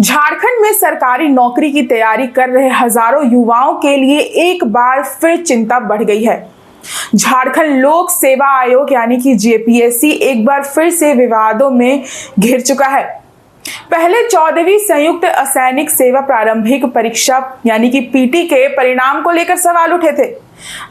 झारखंड में सरकारी नौकरी की तैयारी कर रहे हजारों युवाओं के लिए एक बार फिर चिंता बढ़ गई है। झारखंड लोक सेवा आयोग यानी कि जेपीएससी एक बार फिर से विवादों में घिर चुका है। पहले 14वीं संयुक्त असैनिक सेवा प्रारंभिक परीक्षा यानी कि पीटी के परिणाम को लेकर सवाल उठे थे।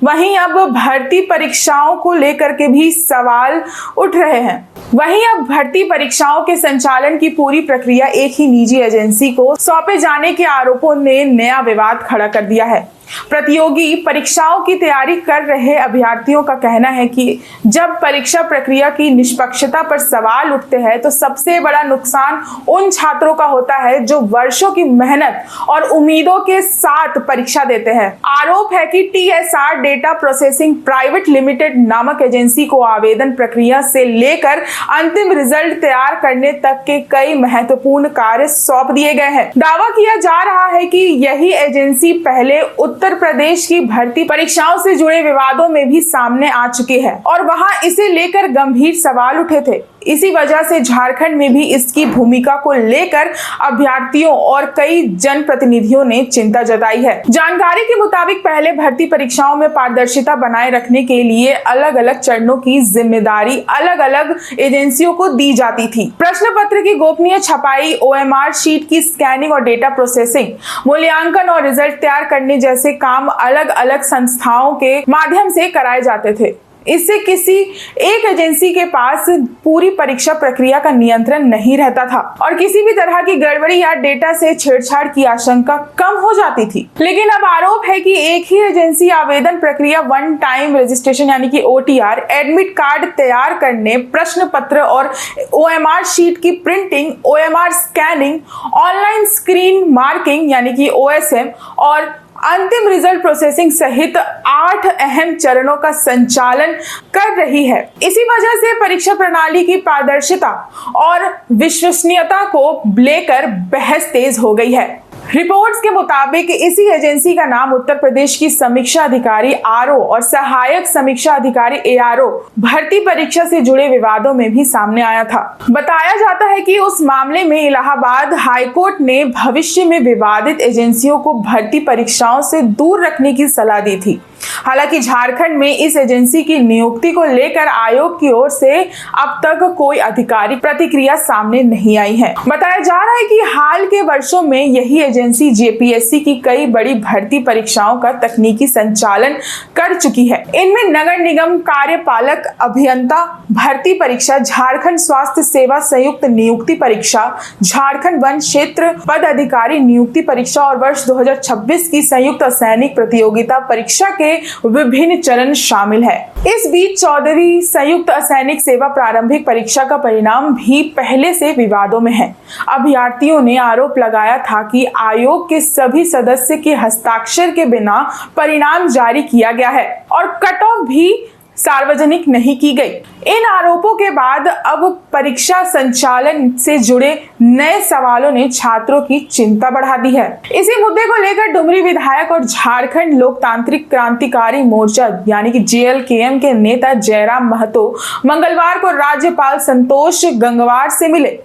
वहीं अब भर्ती परीक्षाओं को लेकर के भी सवाल उठ रहे हैं। वहीं अब भर्ती परीक्षाओं के संचालन की पूरी प्रक्रिया एक ही निजी एजेंसी को सौंपे जाने के आरोपों ने नया विवाद खड़ा कर दिया है। प्रतियोगी परीक्षाओं की तैयारी कर रहे अभ्यर्थियों का कहना है कि जब परीक्षा प्रक्रिया की निष्पक्षता पर सवाल उठते हैं तो सबसे बड़ा नुकसान उन छात्रों का होता है जो वर्षों की मेहनत और उम्मीदों के साथ परीक्षा देते हैं। आरोप है कि TSR data processing private limited नामक एजेंसी को आवेदन प्रक्रिया से लेकर अंतिम रिजल्ट तैयार करने तक के कई महत्वपूर्ण कार्य सौंप दिए गए हैं। दावा किया जा रहा है कि यही एजेंसी पहले उत्तर प्रदेश की भर्ती परीक्षाओं से जुड़े विवादों में भी सामने आ चुकी है और वहां इसे लेकर गंभीर सवाल उठे थे। इसी वजह से झारखंड में भी इसकी भूमिका को लेकर अभ्यर्थियों और कई जनप्रतिनिधियों ने चिंता जताई है। जानकारी के मुताबिक पहले भर्ती परीक्षाओं में पारदर्शिता बनाए रखने के लिए अलग अलग चरणों की जिम्मेदारी अलग अलग एजेंसियों को दी जाती थी। प्रश्न पत्र की गोपनीय छपाई, ओएमआर शीट की स्कैनिंग और डेटा प्रोसेसिंग, मूल्यांकन और रिजल्ट तैयार करने जैसे काम अलग अलग संस्थाओं के माध्यम से कराए जाते थे। इससे किसी एक एजेंसी के पास पूरी परीक्षा प्रक्रिया का नियंत्रण नहीं रहता था और किसी भी तरह की गड़बड़ी या डेटा से छेड़छाड़ की आशंका कम हो जाती थी। लेकिन अब आरोप है कि एक ही एजेंसी आवेदन प्रक्रिया, वन टाइम रजिस्ट्रेशन यानी कि ओटीआर, एडमिट कार्ड तैयार करने, प्रश्न पत्र और ओएमआर शीट की printing, OMR scanning, online screen marking यानी कि ओएसएम और अंतिम रिजल्ट प्रोसेसिंग सहित 8 अहम चरणों का संचालन कर रही है। इसी वजह से परीक्षा प्रणाली की पारदर्शिता और विश्वसनीयता को लेकर बहस तेज हो गई है। रिपोर्ट्स के मुताबिक इसी एजेंसी का नाम उत्तर प्रदेश की समीक्षा अधिकारी आरओ और सहायक समीक्षा अधिकारी एआरओ भर्ती परीक्षा से जुड़े विवादों में भी सामने आया था। बताया जाता है कि उस मामले में इलाहाबाद हाईकोर्ट ने भविष्य में विवादित एजेंसियों को भर्ती परीक्षाओं से दूर रखने की सलाह दी थी। हालांकि झारखंड में इस एजेंसी की नियुक्ति को लेकर आयोग की ओर से अब तक कोई आधिकारिक प्रतिक्रिया सामने नहीं आई है। बताया जा रहा है कि हाल के वर्षों में यही एजेंसी जेपीएससी की कई बड़ी भर्ती परीक्षाओं का तकनीकी संचालन कर चुकी है। इनमें नगर निगम कार्यपालक अभियंता भर्ती परीक्षा, झारखंड स्वास्थ्य सेवा संयुक्त नियुक्ति परीक्षा, झारखंड वन क्षेत्र पद अधिकारी नियुक्ति परीक्षा और वर्ष 2026 की संयुक्त सैनिक प्रतियोगिता परीक्षा के विभिन्न चरण शामिल है। इस बीच 14वीं संयुक्त असैनिक सेवा प्रारंभिक परीक्षा का परिणाम भी पहले से विवादों में है। अभ्यर्थियों ने आरोप लगाया था कि आयोग के सभी सदस्य के हस्ताक्षर के बिना परिणाम जारी किया गया है और कट ऑफ भी सार्वजनिक नहीं की गई। इन आरोपों के बाद अब परीक्षा संचालन से जुड़े नए सवालों ने छात्रों की चिंता बढ़ा दी है। इसी मुद्दे को लेकर डुमरी विधायक और झारखंड लोकतांत्रिक क्रांतिकारी मोर्चा यानी कि जेएलकेएम के नेता जयराम महतो मंगलवार को राज्यपाल संतोष गंगवार से मिले।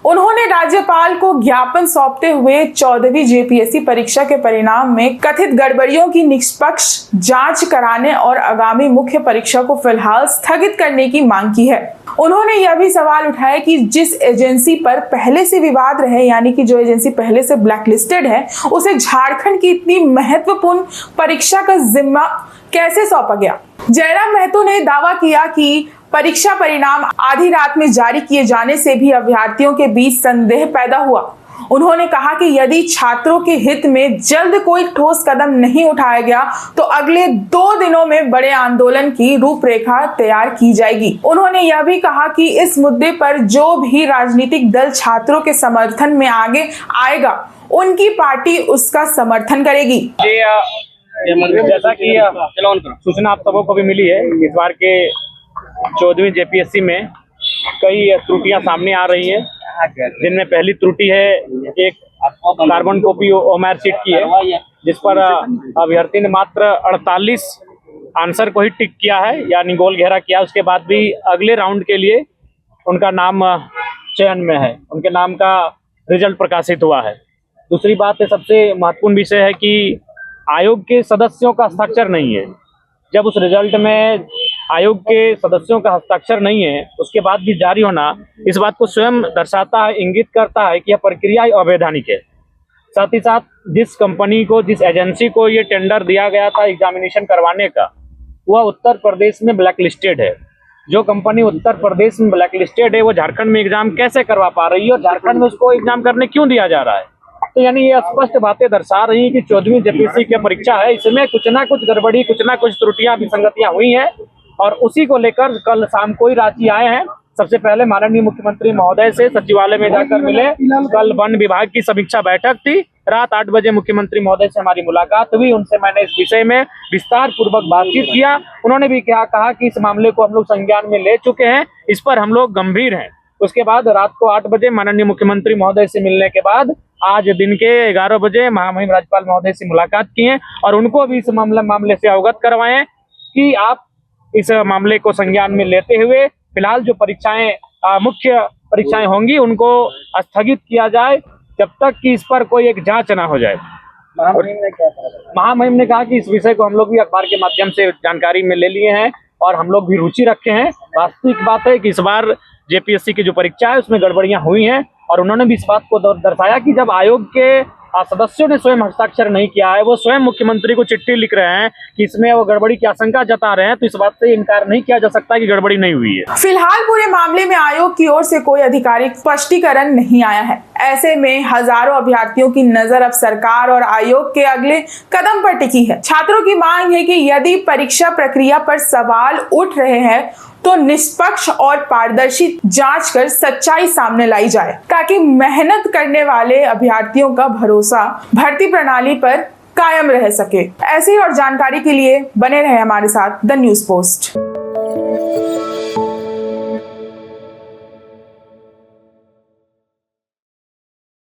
उन्होंने राज्यपाल को ज्ञापन सौंपते हुए 14वीं जेपीएससी परीक्षा के परिणाम में कथित गड़बड़ियों की निष्पक्ष जांच कराने और आगामी मुख्य परीक्षा को फिलहाल स्थगित करने की मांग की है। उन्होंने यह भी सवाल उठाया कि जिस एजेंसी पर पहले से विवाद रहे यानी कि जो एजेंसी पहले से ब्लैकलिस्टेड है, उसे झारखंड की इतनी महत्वपूर्ण परीक्षा का जिम्मा कैसे सौंपा गया। जयराम महतो ने दावा किया कि परीक्षा परिणाम आधी रात में जारी किए जाने से भी अभ्यर्थियों के बीच संदेह पैदा हुआ। उन्होंने कहा कि यदि छात्रों के हित में जल्द कोई ठोस कदम नहीं उठाया गया तो अगले 2 दिनों में बड़े आंदोलन की रूपरेखा तैयार की जाएगी। उन्होंने यह भी कहा कि इस मुद्दे पर जो भी राजनीतिक दल छात्रों के समर्थन में आगे आएगा, उनकी पार्टी उसका समर्थन करेगी। जैसा कि सूचना आप सबों को भी मिली है, इस बार के 14वीं जेपीएससी में कई त्रुटियां सामने आ रही हैं, जिनमें पहली त्रुटि है एक कार्बन कॉपी ओएमआर शीट की है, जिस पर अभ्यर्थी ने मात्र 48 आंसर को ही टिक किया है यानी गोल घेरा किया। उसके बाद भी अगले राउंड के लिए उनका नाम चयन में है, उनके नाम का रिजल्ट प्रकाशित हुआ है। दूसरी बात है, सबसे महत्वपूर्ण विषय है कि आयोग के सदस्यों का हस्ताक्षर नहीं है। जब उस रिजल्ट में आयोग के सदस्यों का हस्ताक्षर नहीं है, उसके बाद भी जारी होना इस बात को स्वयं दर्शाता है, इंगित करता है कि यह प्रक्रिया अवैधानिक है। साथ ही साथ जिस कंपनी को, जिस एजेंसी को ये टेंडर दिया गया था एग्जामिनेशन करवाने का, वह उत्तर प्रदेश में ब्लैक लिस्टेड है। जो कंपनी उत्तर प्रदेश में ब्लैक लिस्टेड है, वो झारखंड में एग्जाम कैसे करवा पा रही है और झारखंड में उसको एग्जाम करने क्यों दिया जा रहा है? तो यानी ये स्पष्ट बातें दर्शा रही हैं कि 14वीं जेपीएससी की परीक्षा है, इसमें कुछ ना कुछ गड़बड़ी, कुछ ना कुछ त्रुटियां, विसंगतियां हुई हैं और उसी को लेकर कल शाम को ही रांची आए हैं। सबसे पहले माननीय मुख्यमंत्री महोदय से सचिवालय में जाकर मिले। कल वन विभाग की समीक्षा बैठक थी। रात 8 बजे मुख्यमंत्री महोदय से हमारी मुलाकात हुई। उनसे मैंने इस विषय में विस्तार पूर्वक बातचीत किया। उन्होंने भी क्या कहा कि इस मामले को हम लोग संज्ञान में ले चुके हैं, इस पर हम लोग गंभीर हैं। उसके बाद रात को 8 बजे माननीय मुख्यमंत्री महोदय से मिलने के बाद आज दिन के 11 बजे महामहिम राज्यपाल महोदय से मुलाकात की है और उनको भी इस मामले से अवगत करवाएं कि आप इस मामले को संज्ञान में लेते हुए फिलहाल जो परीक्षाएं, मुख्य परीक्षाएं होंगी, उनको स्थगित किया जाए जब तक कि इस पर कोई एक जांच ना हो जाए। महामहिम ने कहा कि इस विषय को हम लोग भी अखबार के माध्यम से जानकारी में ले लिए हैं और हम लोग भी रुचि रखे हैं। वास्तविक बात है कि इस बार जेपीएससी की जो परीक्षा है उसमें गड़बड़ियां हुई हैं और उन्होंने भी इस बात को दर्शाया कि जब आयोग के सदस्यों ने स्वयं हस्ताक्षर नहीं किया है, वो स्वयं मुख्यमंत्री को चिट्ठी लिख रहे हैं कि इसमें वो गड़बड़ी की आशंका जता रहे हैं, तो इस बात से इनकार नहीं किया जा सकता कि गड़बड़ी नहीं हुई है। फिलहाल पूरे मामले में आयोग की ओर से कोई आधिकारिक स्पष्टीकरण नहीं आया है। ऐसे में हजारों अभ्यर्थियों की नजर अब सरकार और आयोग के अगले कदम पर टिकी है। छात्रों की मांग है कि यदि परीक्षा प्रक्रिया पर सवाल उठ रहे हैं तो निष्पक्ष और पारदर्शी जांच कर सच्चाई सामने लाई जाए, ताकि मेहनत करने वाले अभ्यर्थियों का भरोसा भर्ती प्रणाली पर कायम रह सके। ऐसी और जानकारी के लिए बने रहे हमारे साथ द न्यूज़ पोस्ट।